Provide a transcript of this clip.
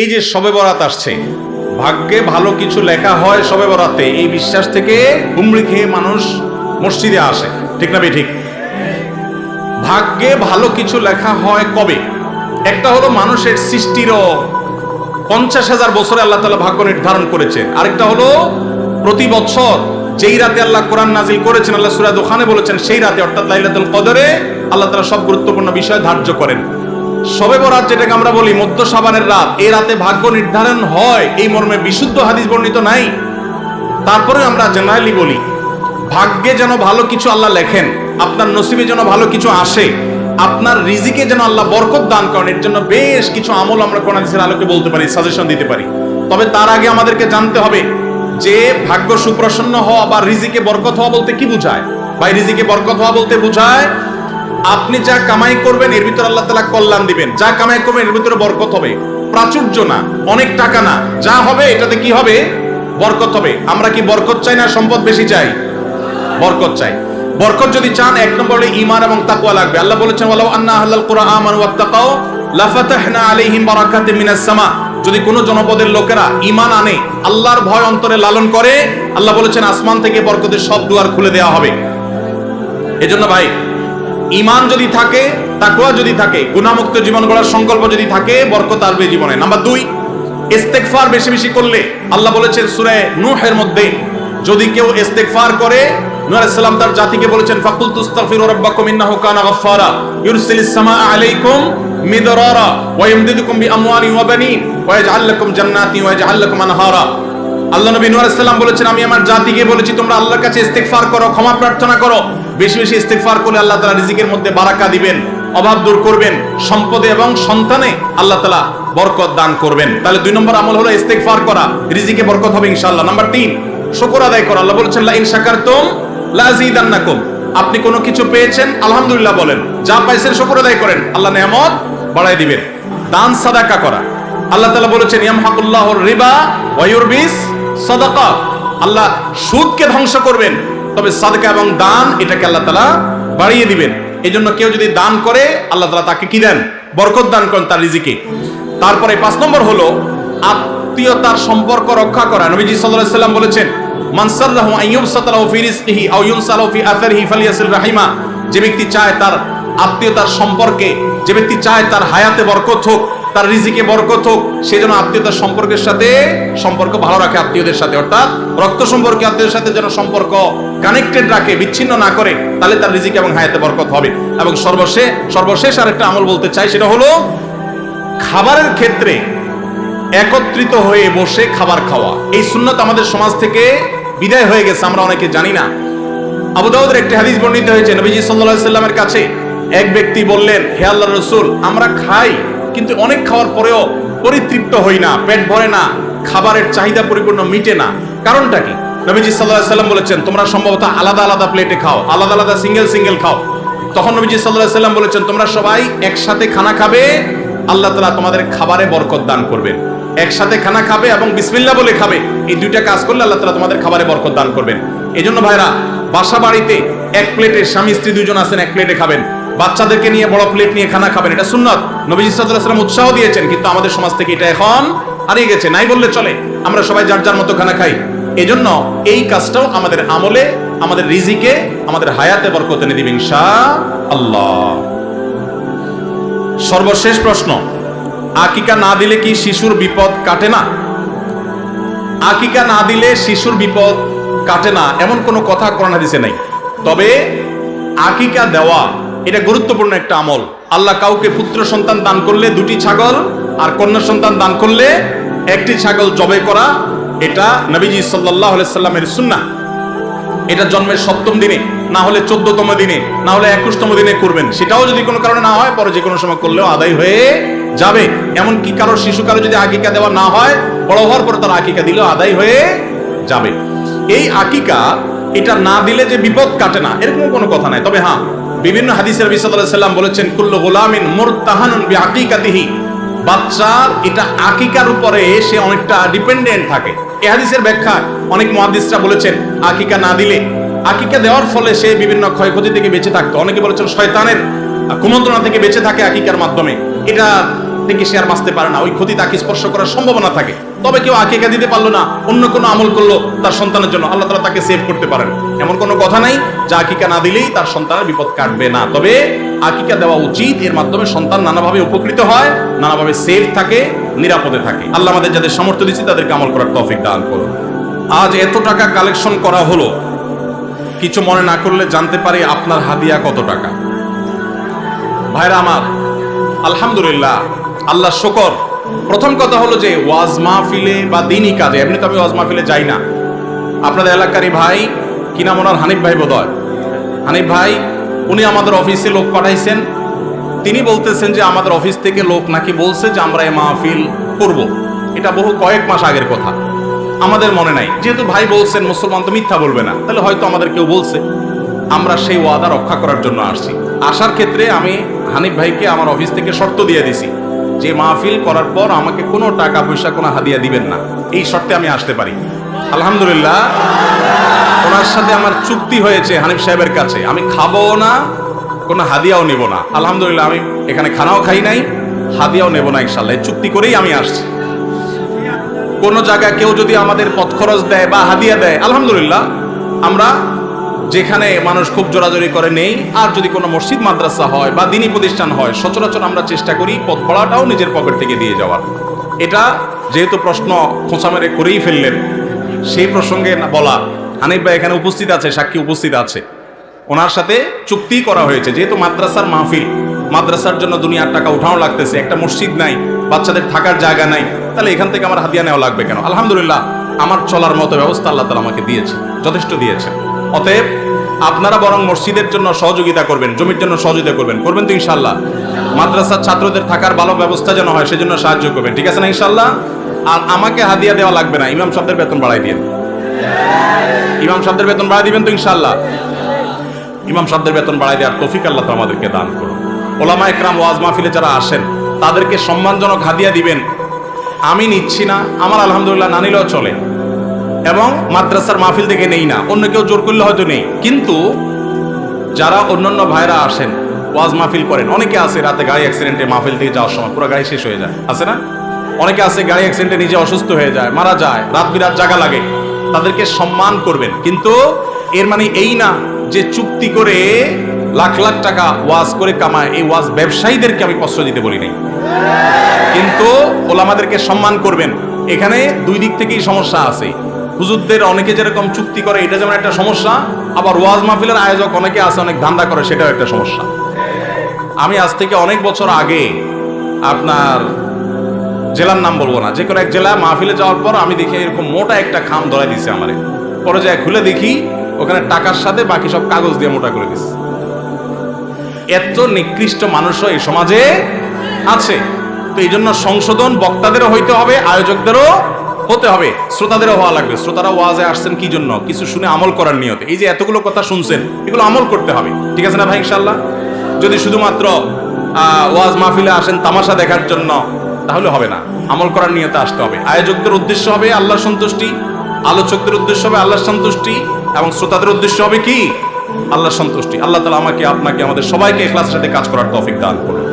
এই যে শবে বরাত আসছে, ভাগ্যে ভালো কিছু লেখা হয় শবে বরাতে, এই বিশ্বাস থেকে হুমড়ি খেয়ে মানুষ মসজিদে আসে, ঠিক না ঠিক? ভাগ্যে ভালো কিছু লেখা হয় কবে? একটা হলো মানুষের সৃষ্টিরও 50,000 বছরে আল্লাহ তাআলা ভাগ্য নির্ধারণ করেছেন। আরেকটা হলো প্রতি বছর যেই রাতে আল্লাহ কোরআন নাজিল করেছেন, আল্লাহ সূরা দুখানে বলেছেন সেই রাতে অর্থাৎ লাইলাতুল কদরে আল্লাহ তাআলা সব গুরুত্বপূর্ণ বিষয় ধার্য করেন। শবে বরাত যেটাকে আমরা বলি মধ্য শাবানের রাত, এই রাতে ভাগ্য নির্ধারণ হয়, এই মর্মে বিশুদ্ধ হাদিস বর্ণিত নাই। তারপরে আমরা জেনারেলি বলি ভাগ্যে যেন ভালো কিছু আল্লাহ লেখেন, আপনার নসিবে যেন ভালো কিছু আসে, আপনার রিজিকে যেন আল্লাহ বরকত দান করেন, এর জন্য বেশ কিছু আমল আমরা কোরআন হাদিসের আলোকে বলতে পারি, সাজেশন দিতে পারি। তবে তার আগে আমাদেরকে জানতে হবে যে ভাগ্য সুপ্রসন্ন হওয়া বা রিজিকে বরকত হওয়া বলতে কি বোঝায়। ভাই, রিজিকে বরকত হওয়া বলতে বোঝায় আপনি যা কামাই করবেন এর ভিতরে আল্লাহ তাআলা কল্যাণ দিবেন, যা কামাই করবেন এর ভিতরে বরকত হবে, প্রাচুর্য না, অনেক টাকা না, যা হবে এটাতে কি হবে? বরকত হবে। আমরা কি বরকত চাই না সম্পদ বেশি চাই? বরকত চাই। বরকত যদি চান, এক নম্বরে ঈমান এবং তাকওয়া লাগবে। আল্লাহ বলেছেন ওয়ালাউ আন্না আহলাল কুরআ আমানু ওয়াত্তাকাউ লাফাতাহনা আলাইহিম বারাকাতিম মিনাস সামা। যদি কোন জনপদের লোকেরা ঈমান আনে, আল্লাহর ভয় অন্তরে লালন করে, আল্লাহ বলেছেন আসমান থেকে বরকতের সব দুয়ার খুলে দেওয়া হবে। এজন্য ভাই, ঈমান যদি থাকে, তাকওয়া যদি থাকে, গুনাহমুক্ত জীবন গড়ার সংকল্প যদি থাকে, বরকত আসবে জীবনে। নাম্বার 2, ইস্তেগফার বেশি বেশি করলে, আল্লাহ বলেছেন সূরা নূহের মধ্যে, যদি কেউ ইস্তেগফার করে, নূহ আলাইহিস সালাম তার জাতিকে বলেছেন ফাকুল তুস্তাগফিরু রাব্বাকুম ইন্নাহু কানা গাফফারা ইউরসিলিস সামাআ আলাইকুম মিদরারা ওয়া ইমদিদুকুম বিআমওয়ালিন ওয়া বানিন ওয়া ইয়াজআল লাকুম জান্নাতিন ওয়া ইয়াজআল লাকুম আনহারা। আল্লাহ নবী নূহ আলাইহিস সালাম বলেছেন, আমি আমার জাতিকে বলেছি তোমরা আল্লাহর কাছে ইস্তেগফার করো, ক্ষমা প্রার্থনা করো। বেশি বেশি ইস্তেগফার করলে আল্লাহ তাআলা রিজিকের মধ্যে বারাকা দিবেন, অভাব দূর করবেন, সম্পদে এবং সন্তানে আল্লাহ তাআলা বরকত দান করবেন। তাহলে 2 নম্বর আমল হলো ইস্তেগফার করা, রিজিকে বরকত হবে ইনশাআল্লাহ। নাম্বার 3, শুকর আদায় করা। আল্লাহ বলেছেন লা ইন শাকারতুম লাযীদান্নাকুম। আপনি কোনো কিছু পেয়েছেন, আলহামদুলিল্লাহ বলেন, যা পাইছেন শুকর আদায় করেন, আল্লাহ নেয়ামত বাড়ায় দিবেন। দান সাদাকা করা, আল্লাহ তাআলা বলেছেন ইয়ামহাকুল্লাহুর রিবা ওয়া ইউরবিস সাদাকা। আল্লাহ সুদকে ধ্বংস করবেন, তবে সাদকা এবং দান এটাকে আল্লাহ তাআলা বাড়িয়ে দিবেন। এজন্য কেউ যদি দান করে, আল্লাহ তাআলা তাকে কি দেন? বরকত দান করেন তার রিজিকে। তারপরে 5 নম্বর হলো আত্মীয়তার সম্পর্ক রক্ষা করা। নবীজি সাল্লাল্লাহু আলাইহি ওয়াসাল্লাম বলেছেন মান সাররাহু আন ইউবসাতা লাহু ফি রিজকিহি আও ইউনসালাহু ফি আথারিহি ফালিয়াসিল রাহিমা। যে ব্যক্তি চায় তার আত্মীয়তার সম্পর্কে, যে ব্যক্তি চায় তার হায়াতে বরকত হোক, তার রিজিকে বরকত হোক, সেজন্য আত্মীয়তার সম্পর্কের সাথে সম্পর্ক ভালো রাখে, আত্মীয়দের সাথে, অর্থাৎ রক্ত সম্পর্কে আত্মীয়দের সাথে যেন সম্পর্ক কানেক্টেড রাখে, বিচ্ছিন্ন না করে, তাহলে তার রিজিক এবং হায়াতে বরকত হবে। এবং সর্বশেষ আরেকটা আমল বলতে চাই, সেটা হলো খাবারের ক্ষেত্রে একত্রিত হয়ে বসে খাবার খাওয়া। এই সুন্নাত আমাদের সমাজ থেকে বিদায় হয়ে গেছে, আমরা অনেকে জানি না। আবু দাউদের একটি হাদিস বর্ণিত হয়েছে, নবীজি সাল্লাল্লাহু আলাইহি ওয়াসাল্লামের কাছে এক ব্যক্তি বললেন, হে আল্লাহর রাসূল, আমরা খাই কিন্তু অনেক খাওয়ার পরেও পরিতৃপ্ত হই না, পেট ভরে না, খাবারের চাহিদা পরিপূর্ণ মিটে না, কারণটা কি? নবীজি সাল্লাল্লাহু আলাইহি ওয়াসাল্লাম বলেছেন তোমরা সম্ভবত আলাদা আলাদা প্লেটে খাও, আলাদা আলাদা সিঙ্গেল খাও। তখন নবীজি সাল্লাল্লাহু আলাইহি ওয়াসাল্লাম বলেছেন তোমরা সবাই একসাথে খানা খাবে, আল্লাহ তাআলা তোমাদের খাবারে বরকত দান করবেন। একসাথে খানা খাবে এবং বিসমিল্লাহ বলে খাবে, এই 2টা কাজ করলে আল্লাহ তাআলা তোমাদের খাবারে বরকত দান করবেন। এজন্য ভাইরা, বাসা বাড়িতে এক প্লেটে স্বামী স্ত্রী 2জন আছেন, এক প্লেটে খাবেন। বাচ্চাদেরকে নিয়ে বড় প্লেট নিয়ে খানা খাবেন, এটা সুন্নাত। নবীজি সাল্লাল্লাহু আলাইহি ওয়াসাল্লাম উৎসাহ দিয়েছেন, কিন্তু আমাদের সমাজ থেকে এটা এখন হারিয়ে গেছে, নাই বললে চলে। আমরা সবাই যার যার মতো খানা খাই। এজন্য এই কাজটাও আমাদের আমলে, আমাদের রিজিকে, আমাদের হায়াতে বরকত এনে দিবে ইনশাআল্লাহ। সর্বশেষ প্রশ্ন, আকিকা না দিলে কি শিশুর বিপদ কাটে না? আকিকা না দিলে শিশুর বিপদ কাটে না এমন কোনো কথা কোরআন হাদিসে নাই। তবে আকিকা দেওয়া এটা গুরুত্বপূর্ণ একটা আমল। আল্লাহ কাউকে পুত্র সন্তান দান করলে 2টি ছাগল, আর কন্যা সন্তান দান করলে 1টি ছাগল জবাই করা, এটা নবীজি সাল্লাল্লাহু আলাইহি সাল্লামের সুন্নাহ। এটা জন্মের 7ম দিনে, না হলে 14তম দিনে, না হলে 21তম দিনে করবেন। সেটাও যদি কোনো কারণে না হয়, পরে যে কোনো সময় করলেও আদায় হয়ে যাবে। এমনকি শিশু কারো যদি আকিকা দেওয়া না হয়, বড় হওয়ার পর তার আকিকা দিলেও আদায় হয়ে যাবে। এই আকিকা এটা না দিলে যে বিপদ কাটে না এরকম কোনো কথা নাই। তবে হ্যাঁ, বিভিন্ন হাদিসে নবী সাল্লাল্লাহু আলাইহি ওয়াসাল্লাম বলেছেন কুল্লু গুলামিন মুরতাহানুন বিআকিকাতিহি। বাচ্চার এটা আকিকার উপরে সে অনেকটা ডিপেন্ডেন্ট থাকে। এই হাদিসের ব্যাখ্যা অনেক মুহাদ্দিসরা বলেছেন আকিকা না দিলে, আকিকা দেওয়ার ফলে সে বিভিন্ন ক্ষয়ক্ষতি থেকে বেঁচে থাকতো। অনেকে বলেছেন শয়তানের কুমন্ত্রণা থেকে বেঁচে থাকে আকিকার মাধ্যমে। এটা থেকে সে আর বাঁচতে পারে না, ওই ক্ষতি তাকে স্পর্শ করার সম্ভাবনা থাকে। তবে কেউ আকিকা দিতে পারলো না, অন্য কোনো আমল করলো তার সন্তানের জন্য, আল্লাহ তাআলা তাকে সেভ করতে পারেন। এমন কোনো কথা নাই যে আকিকা না দিলেই তার সন্তানের বিপদ কাটবে না। তবে আকিকা দেওয়া উচিত, এর মাধ্যমে সন্তান নানাভাবে উপকৃত হয়, নানাভাবে সেভ থাকে, নিরাপদে থাকে। আল্লাহ আমাদের যাদের সামর্থ্য দিচ্ছে তাদেরকে আমল করার তৌফিক দান করুন। আজ এত টাকা কালেকশন করা হলো, কিছু মনে না করলে জানতে পারি আপনার হাদিয়া কত টাকা? ভাইরা আমার, আলহামদুলিল্লাহ, আল্লাহ শুকর। প্রথম কথা হলো যে ওয়াজ মাহফিলে বা দিনী কাজে, এমনি তো আমি ওয়াজ মাহফিলে যাই না। আপনাদের এলাকারই ভাই, কি নাম ওনার, হানিফ ভাই বোধহয়, হানিফ ভাই, উনি আমাদের অফিসে লোক পাঠাইছেন। তিনি বলতেছেন যে আমাদের অফিস থেকে লোক নাকি বলছে যে আমরা এই মাহফিল করব। এটা বহু কয়েক মাস আগের কথা, আমাদের মনে নাই। যেহেতু ভাই বলছেন, মুসলমান তো মিথ্যা বলবে না, তাহলে হয়তো আমাদের কেউ বলছে। আমরা সেই ওয়াদা রক্ষা করার জন্য আসছি। আসার ক্ষেত্রে আমি হানিফ ভাইকে আমার অফিস থেকে শর্ত দিয়ে দিছি যে মাহফিল করার পর আমাকে কোনো টাকা পয়সা, কোনো হাদিয়া দিবেন না, এই শর্তে আমি আসতে পারি। আলহামদুলিল্লাহ, ওনার সাথে আমার চুক্তি হয়েছে হানিফ সাহেবের কাছে, আমি খাবো না, কোনো হাদিয়াও নেব না। আলহামদুলিল্লাহ, আমি এখানে খানাও খাই নাই, হাদিয়াও নেব না, ইনশাল্লাহ। এই চুক্তি করেই আমি আসছি। কোন জায়গায় কেউ যদি আমাদের পথ খরচ দেয় বা হাদিয়া দেয়, আলহামদুলিল্লাহ, আমরা যেখানে মানুষ খুব জোরাজোরি করে নেই। আর যদি কোনো মসজিদ মাদ্রাসা হয় বা দ্বীনি প্রতিষ্ঠান হয়, সচরাচর আমরা চেষ্টা করি পথ ভাড়াটাও নিজের পকেট থেকে দিয়ে যাওয়ার। এটা যেহেতু প্রশ্ন খোঁচা মেরে করেই ফেললেন, সেই প্রসঙ্গে বলা, হানিফ ভাই এখানে উপস্থিত আছে, সাক্ষী উপস্থিত আছে, ওনার সাথে চুক্তি করা হয়েছে। যেহেতু মাদ্রাসার মাহফিল, মাদ্রাসার জন্য দুনিয়ার টাকা উঠানো লাগতেছে, একটা মসজিদ নাই, বাচ্চাদের থাকার জায়গা নাই, তাহলে এখান থেকে আমার হাদিয়া নেওয়া লাগবে কেন? আলহামদুলিল্লাহ, আমার চলার মতো ব্যবস্থা আল্লাহ তাআলা আমাকে দিয়েছে, যথেষ্ট দিয়েছে। অতএব আপনারা বরং মসজিদের জন্য সহযোগিতা করবেন, জমির জন্য সহযোগিতা করবেন তো ইনশাল্লাহ। মাদ্রাসার ছাত্রদের থাকার ভালো ব্যবস্থা যেন হয়, সেজন্য সাহায্য করবেন, ঠিক আছে না ইনশাল্লাহ? আর আমাকে হাদিয়া দেওয়া লাগবে না, ইমাম সাহেবের বেতন বাড়াই দিন। ইমাম সাহেবের বেতন বাড়াই দিবেন তো ইনশাল্লাহ? ইমাম সাহেবের বেতন বাড়াই দেওয়ার তৌফিক আল্লাহ তো আমাদেরকে দান করুন। ওলামা একরাম ওয়াজ মাহফিলে যারা আসেন, তাদেরকে সম্মানজনক হাদিয়া দিবেন। আমি নিচ্ছি না, আমার আলহামদুলিল্লাহ না নিলেও চলে, এবং মাদ্রাসার মাহফিল থেকে নেই না, অন্য কেউ জোর করলে হয়তো নেই। কিন্তু যারা অন্যান্য ভাইরা আসেন, ওয়াজ মাহফিল করেন, অনেকে আছে রাতে গাড়ি অ্যাক্সিডেন্টে মাহফিল থেকে যাওয়ার সময় পুরো গাড়ি শেষ হয়ে যায়, আছে না? অনেকে আছে গাড়ি অ্যাক্সিডেন্টে নিজে অসুস্থ হয়ে যায়, মারা যায়, রাত বিরাত জাগা লাগে, তাদেরকে সম্মান করবেন। কিন্তু এর মানে এই না যে চুক্তি করে লাখ লাখ টাকা ওয়াজ করে কামায়, এই ওয়াজ ব্যবসায়ীদেরকে আমি প্রশ্রয় দিতে বলি নাই। কিন্তু ওলামাদেরকে সম্মান করবেন। এখানে দুই দিক থেকেই সমস্যা আছে। হুজুরদের অনেকে যেরকম চুক্তি করে, এটা যেমন একটা সমস্যা, আবার ওয়াজ মাহফিলের আয়োজক অনেকে আছে অনেক ধান্দা করে, সেটাও একটা সমস্যা। আমি আজ থেকে অনেক বছর আগে, আপনার জেলার নাম বলবো না, যে কোনো এক জেলা মাহফিলে যাওয়ার পর আমি দেখি এরকম মোটা একটা খাম ধরাই দিছে আমারে। পরে যায় খুলে দেখি ওখানে টাকার সাথে বাকি সব কাগজ দিয়ে মোটা করে দিচ্ছে। এত নিকৃষ্ট মানুষও এই সমাজে আছে। তো এই জন্য সংশোধন বক্তাদেরও হইতে হবে, আয়োজকদেরও হতে হবে, শ্রোতাদেরও হওয়া লাগবে। শ্রোতারা ওয়াজে আসছেন কি জন্য? কিছু শুনে আমল করার নিয়তে। এই যে এতগুলো কথা শুনছেন, এগুলো আমল করতে হবে, ঠিক আছে না ভাই ইনশাল্লাহ? যদি শুধুমাত্র ওয়াজ মাহফিলে আসেন তামাশা দেখার জন্য, তাহলে হবে না, আমল করার নিয়তে আসতে হবে। আয়োজকদের উদ্দেশ্য হবে আল্লাহর সন্তুষ্টি, আলোচকদের উদ্দেশ্য হবে আল্লাহর সন্তুষ্টি, এবং শ্রোতাদের উদ্দেশ্য হবে কি? আল্লাহর সন্তুষ্টি। আল্লাহ তাআলা আমাকে, আপনাকে, আমাদের সবাইকে ইখলাসের সাথে কাজ করার তৌফিক দান করুন।